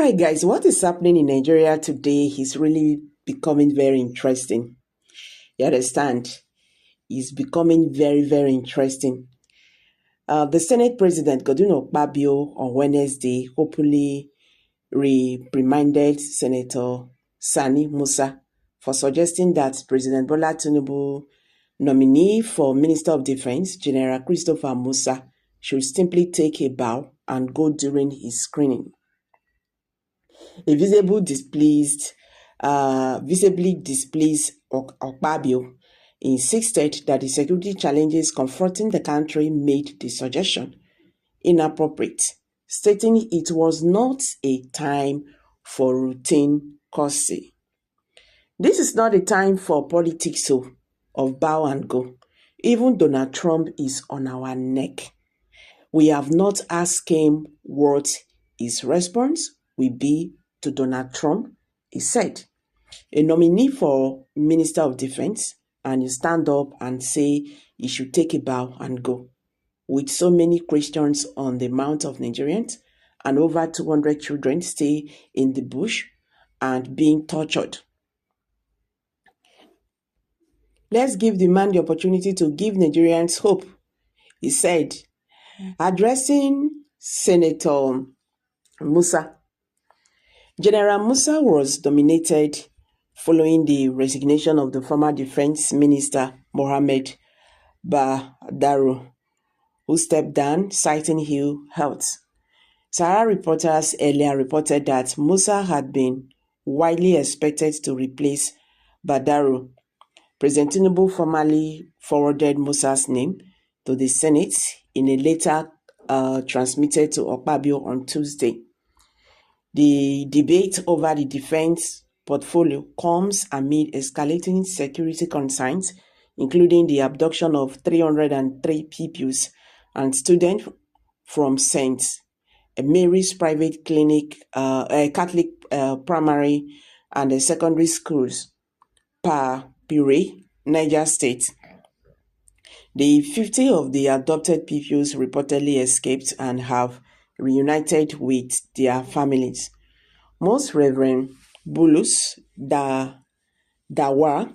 right, guys, what is happening in Nigeria today is really becoming very interesting. You understand? It's becoming very, very interesting. The Senate President, Godwin Akpabio, on Wednesday, openly reprimanded Senator Sani Musa for suggesting that President Bola Tinubu nominee for Minister of Defense, General Christopher Musa, should simply take a bow and go during his screening. A visibly displeased Akpabio insisted that the security challenges confronting the country made the suggestion inappropriate, stating it was not a time for routine courtesy. This is not a time for politics of bow and go. Even Donald Trump is on our neck. We have not asked him what his response will be to Donald Trump, he said. A nominee for Minister of Defense, and you stand up and say he should take a bow and go. With so many Christians on the Mount of Nigerians and over 200 children stay in the bush and being tortured. Let's give the man the opportunity to give Nigerians hope, he said, addressing Senator Musa. General Musa was nominated following the resignation of the former Defense Minister Mohammed Badaro, who stepped down citing ill health. Sahara reporters earlier reported that Musa had been widely expected to replace Badaro. President Tinubu formally forwarded Musa's name to the Senate in a letter transmitted to Akpabio on Tuesday. The debate over the defense portfolio comes amid escalating security concerns, including the abduction of 303 pupils and students from St. Mary's private clinic, Catholic primary and secondary schools, Pire, Niger State. The 50 of the adopted pupils reportedly escaped and have reunited with their families. Most Reverend Bulus Dawa,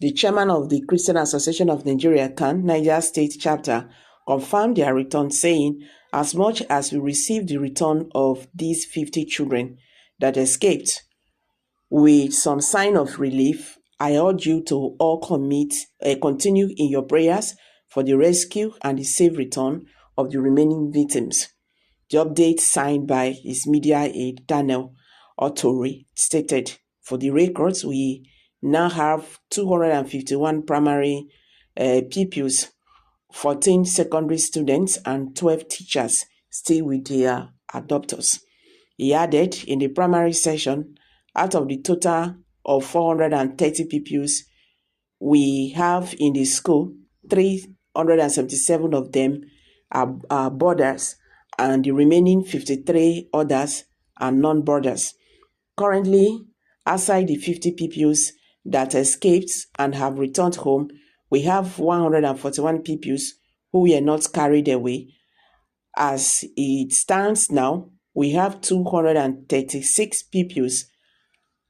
the chairman of the Christian Association of Nigeria, Niger State chapter, confirmed their return, saying, as much as we receive the return of these 50 children that escaped, with some sign of relief, I urge you to all continue in your prayers for the rescue and the safe return of the remaining victims. The update signed by his media aide Daniel Otori stated, for the records, we now have 251 primary pupils, 14 secondary students, and 12 teachers still with their adopters. He added, in the primary session, out of the total of 430 pupils we have in the school, 377 of them are boarders, and the remaining 53 others are non-boarders. Currently, outside the 50 pupils that escaped and have returned home, we have 141 pupils who were not carried away. As it stands now, we have 236 pupils,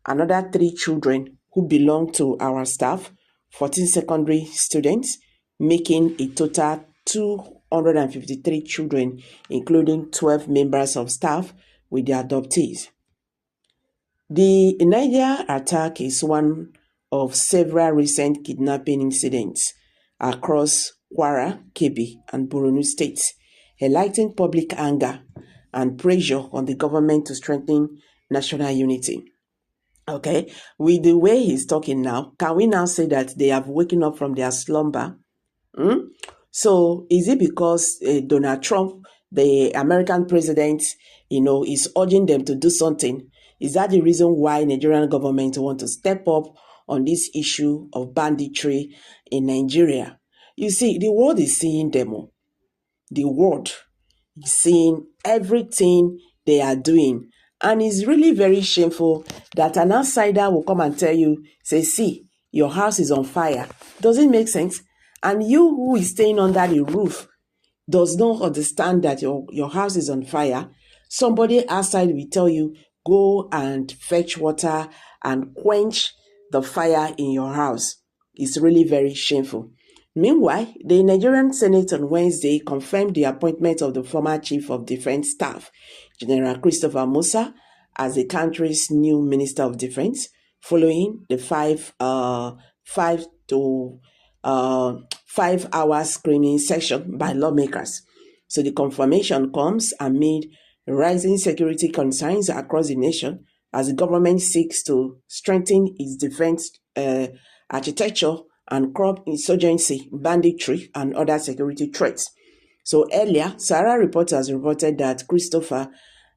another 3 children who belong to our staff, 14 secondary students, making a total 253 children, including 12 members of staff with their adoptees. The Niger attack is one of several recent kidnapping incidents across Kwara, Kebbi, and Borno states, highlighting public anger and pressure on the government to strengthen national unity. Okay, with the way he's talking now, can we now say that they have woken up from their slumber? So is it because Donald Trump, the American president, is urging them to do something? Is that the reason why Nigerian government want to step up on this issue of banditry in Nigeria? You see, the world is seeing them. The world is seeing everything they are doing. And it's really very shameful that an outsider will come and tell you, say, see, your house is on fire. Does it make sense? And you who is staying under the roof does not understand that your house is on fire. Somebody outside will tell you, go and fetch water and quench the fire in your house. It's really very shameful. Meanwhile, the Nigerian Senate on Wednesday confirmed the appointment of the former Chief of Defense Staff, General Christopher Musa, as the country's new Minister of Defense, following the 5 hour screening session by lawmakers. So the confirmation comes amid rising security concerns across the nation as the government seeks to strengthen its defense architecture and curb insurgency, banditry, and other security threats. So earlier, Sahara Reporters reported that Christopher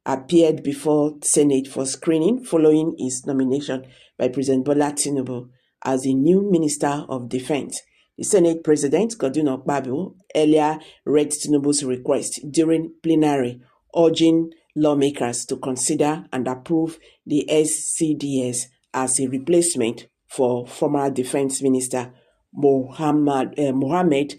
appeared before Senate for screening following his nomination by President Bola Tinubu as the new Minister of Defense. The Senate President, Akpabio, earlier read Tinubu's request during plenary, urging lawmakers to consider and approve the SCDS as a replacement for former Defense Minister Mohammed